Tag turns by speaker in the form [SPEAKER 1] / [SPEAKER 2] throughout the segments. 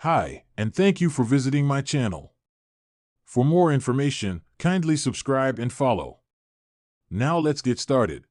[SPEAKER 1] Hi, and thank you for visiting my channel. For more information, kindly subscribe and follow. Now let's get started.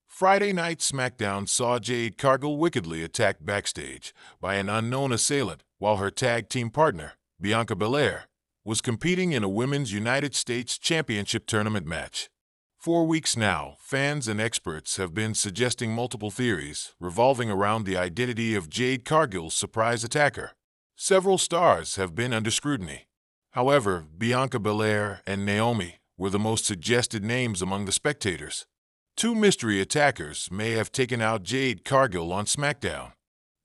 [SPEAKER 1] Friday Night SmackDown saw Jade Cargill wickedly attacked backstage by an unknown assailant while her tag team partner, Bianca Belair, was competing in a Women's United States Championship tournament match. For weeks now, fans and experts have been suggesting multiple theories revolving around the identity of Jade Cargill's surprise attacker. Several stars have been under scrutiny. However, Bianca Belair and Naomi were the most suggested names among the spectators. Two mystery attackers may have taken out Jade Cargill on SmackDown.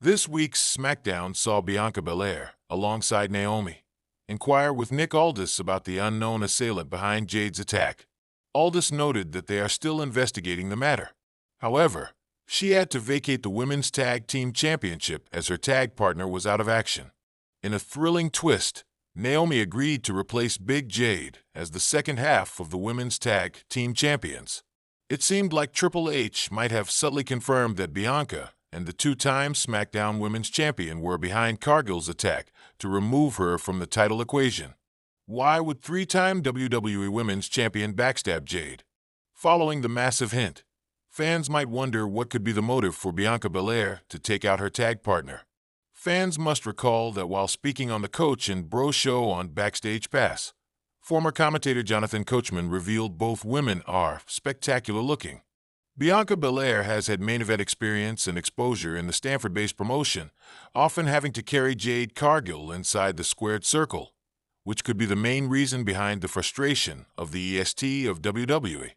[SPEAKER 1] This week's SmackDown saw Bianca Belair, alongside Naomi, inquire with Nick Aldis about the unknown assailant behind Jade's attack. Aldis noted that they are still investigating the matter. However, she had to vacate the Women's Tag Team Championship as her tag partner was out of action. In a thrilling twist, Naomi agreed to replace Big Jade as the second half of the Women's Tag Team Champions. It seemed like Triple H might have subtly confirmed that Bianca and the two-time SmackDown Women's Champion were behind Cargill's attack to remove her from the title equation. Why would three-time WWE Women's Champion backstab Jade? Following the massive hint, fans might wonder what could be the motive for Bianca Belair to take out her tag partner. Fans must recall that while speaking on the Coach and Bro show on Backstage Pass, former commentator Jonathan Coachman revealed both women are spectacular looking. Bianca Belair has had main event experience and exposure in the Stanford-based promotion, often having to carry Jade Cargill inside the squared circle, which could be the main reason behind the frustration of the EST of WWE.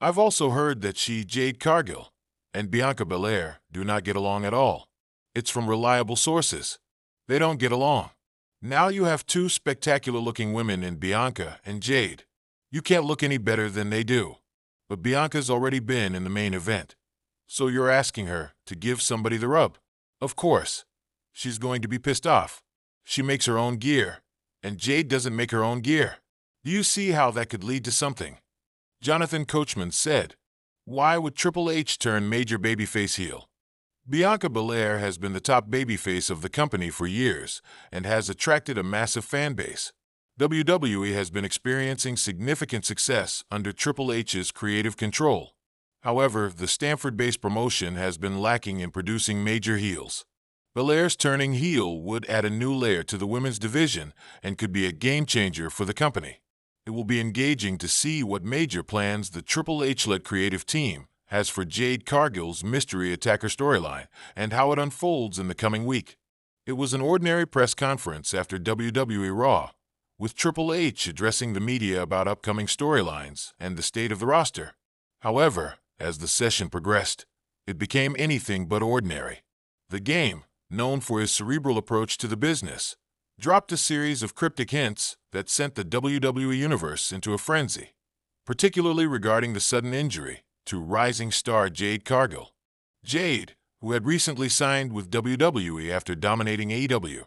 [SPEAKER 1] I've also heard that Jade Cargill, and Bianca Belair do not get along at all. It's from reliable sources. They don't get along. Now you have two spectacular-looking women in Bianca and Jade. You can't look any better than they do. But Bianca's already been in the main event, so you're asking her to give somebody the rub. Of course, she's going to be pissed off. She makes her own gear, and Jade doesn't make her own gear. Do you see how that could lead to something? Jonathan Coachman said, "Why would Triple H turn major babyface heel?" Bianca Belair has been the top babyface of the company for years and has attracted a massive fan base. WWE has been experiencing significant success under Triple H's creative control. However, the Stanford-based promotion has been lacking in producing major heels. Belair's turning heel would add a new layer to the women's division and could be a game-changer for the company. It will be engaging to see what major plans the Triple H-led creative team has for Jade Cargill's mystery attacker storyline and how it unfolds in the coming week. It was an ordinary press conference after WWE Raw, with Triple H addressing the media about upcoming storylines and the state of the roster. However, as the session progressed, it became anything but ordinary. The Game, known for his cerebral approach to the business, dropped a series of cryptic hints that sent the WWE Universe into a frenzy, particularly regarding the sudden injury to rising star Jade Cargill. Jade, who had recently signed with WWE after dominating AEW,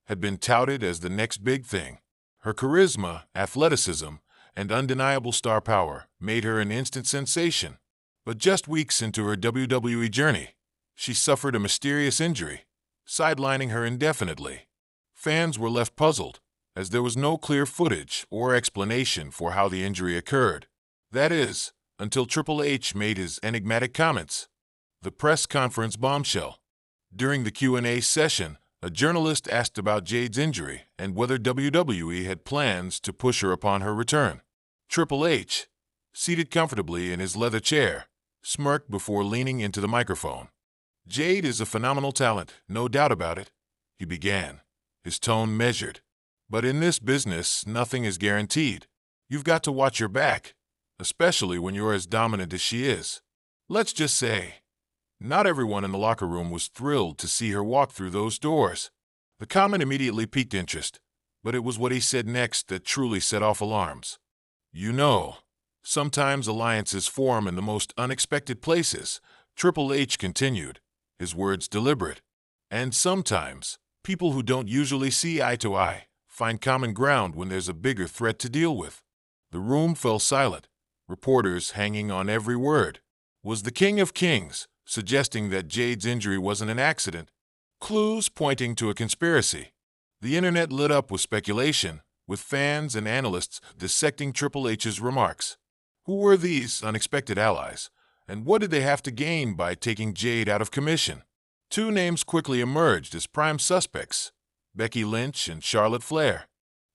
[SPEAKER 1] had been touted as the next big thing. Her charisma, athleticism, and undeniable star power made her an instant sensation. But just weeks into her WWE journey, she suffered a mysterious injury, sidelining her indefinitely. Fans were left puzzled, as there was no clear footage or explanation for how the injury occurred. That is, until Triple H made his enigmatic comments. The press conference bombshell. During the Q&A session, a journalist asked about Jade's injury and whether WWE had plans to push her upon her return. Triple H, seated comfortably in his leather chair, smirked before leaning into the microphone. "Jade is a phenomenal talent, no doubt about it," he began, his tone measured. "But in this business, nothing is guaranteed. You've got to watch your back, especially when you're as dominant as she is. Let's just say, not everyone in the locker room was thrilled to see her walk through those doors." The comment immediately piqued interest, but it was what he said next that truly set off alarms. "You know, sometimes alliances form in the most unexpected places," Triple H continued, his words deliberate. "And sometimes, people who don't usually see eye to eye find common ground when there's a bigger threat to deal with." The room fell silent, reporters hanging on every word. Was the King of Kings suggesting that Jade's injury wasn't an accident? Clues pointing to a conspiracy. The internet lit up with speculation, with fans and analysts dissecting Triple H's remarks. Who were these unexpected allies, and what did they have to gain by taking Jade out of commission? Two names quickly emerged as prime suspects: Becky Lynch and Charlotte Flair.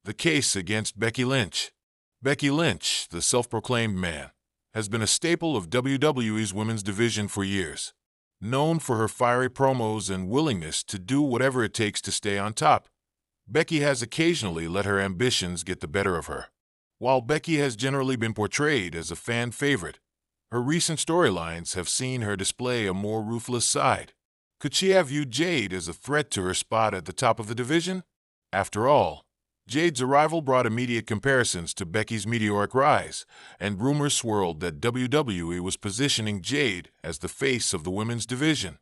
[SPEAKER 1] The case against Becky Lynch. Becky Lynch, the self-proclaimed man, has been a staple of WWE's women's division for years. Known for her fiery promos and willingness to do whatever it takes to stay on top, Becky has occasionally let her ambitions get the better of her. While Becky has generally been portrayed as a fan favorite, her recent storylines have seen her display a more ruthless side. Could she have viewed Jade as a threat to her spot at the top of the division? After all, Jade's arrival brought immediate comparisons to Becky's meteoric rise, and rumors swirled that WWE was positioning Jade as the face of the women's division.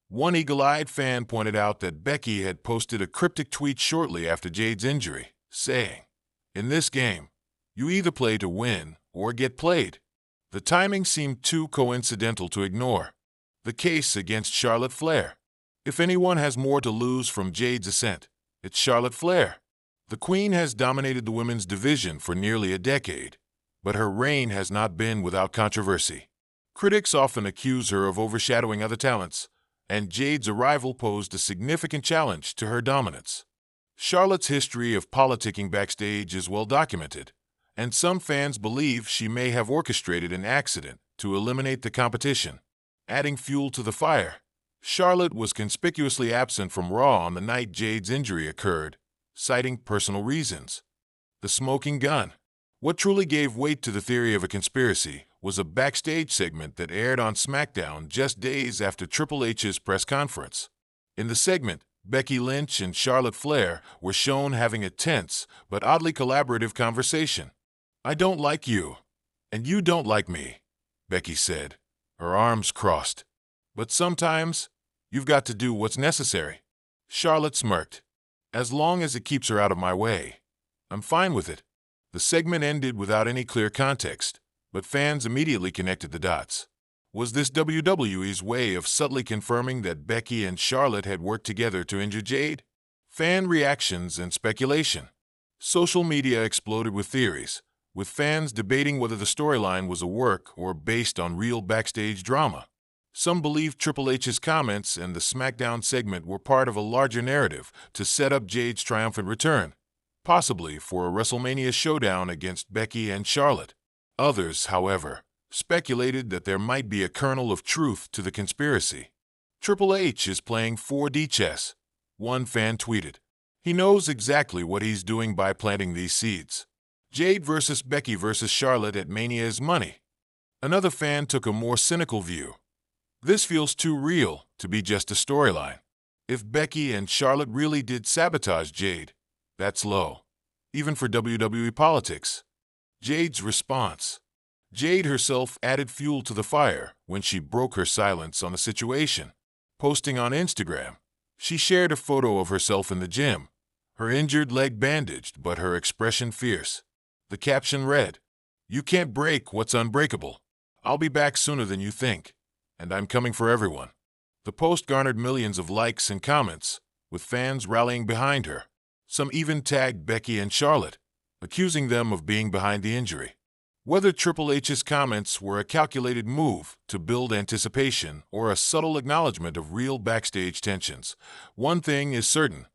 [SPEAKER 1] One eagle-eyed fan pointed out that Becky had posted a cryptic tweet shortly after Jade's injury, saying, "In this game, you either play to win or get played." The timing seemed too coincidental to ignore. The case against Charlotte Flair. If anyone has more to lose from Jade's ascent, it's Charlotte Flair. The Queen has dominated the women's division for nearly a decade, but her reign has not been without controversy. Critics often accuse her of overshadowing other talents, and Jade's arrival posed a significant challenge to her dominance. Charlotte's history of politicking backstage is well documented, and some fans believe she may have orchestrated an accident to eliminate the competition. Adding fuel to the fire, Charlotte was conspicuously absent from Raw on the night Jade's injury occurred, citing personal reasons. The smoking gun. What truly gave weight to the theory of a conspiracy was a backstage segment that aired on SmackDown just days after Triple H's press conference. In the segment, Becky Lynch and Charlotte Flair were shown having a tense but oddly collaborative conversation. "I don't like you, and you don't like me," Becky said, her arms crossed. "But sometimes, you've got to do what's necessary." Charlotte smirked. "As long as it keeps her out of my way, I'm fine with it." The segment ended without any clear context, but fans immediately connected the dots. Was this WWE's way of subtly confirming that Becky and Charlotte had worked together to injure Jade? Fan reactions and speculation. Social media exploded with theories, with fans debating whether the storyline was a work or based on real backstage drama. Some believed Triple H's comments and the SmackDown segment were part of a larger narrative to set up Jade's triumphant return, possibly for a WrestleMania showdown against Becky and Charlotte. Others, however, speculated that there might be a kernel of truth to the conspiracy. "Triple H is playing 4D chess," one fan tweeted. "He knows exactly what he's doing by planting these seeds. Jade versus Becky versus Charlotte at Mania is money." Another fan took a more cynical view. "This feels too real to be just a storyline. If Becky and Charlotte really did sabotage Jade, that's low, even for WWE politics." Jade's response. Jade herself added fuel to the fire when she broke her silence on the situation. Posting on Instagram, she shared a photo of herself in the gym, her injured leg bandaged but her expression fierce. The caption read, "You can't break what's unbreakable. I'll be back sooner than you think, and I'm coming for everyone." The post garnered millions of likes and comments, with fans rallying behind her. Some even tagged Becky and Charlotte, accusing them of being behind the injury. Whether Triple H's comments were a calculated move to build anticipation or a subtle acknowledgement of real backstage tensions, one thing is certain: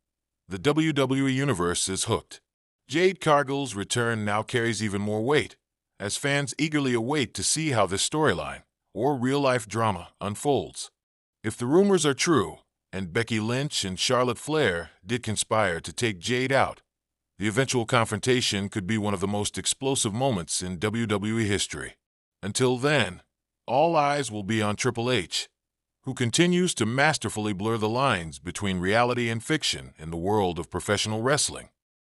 [SPEAKER 1] the WWE Universe is hooked. Jade Cargill's return now carries even more weight, as fans eagerly await to see how this storyline, or real-life drama, unfolds. If the rumors are true, and Becky Lynch and Charlotte Flair did conspire to take Jade out, the eventual confrontation could be one of the most explosive moments in WWE history. Until then, all eyes will be on Triple H, who continues to masterfully blur the lines between reality and fiction in the world of professional wrestling.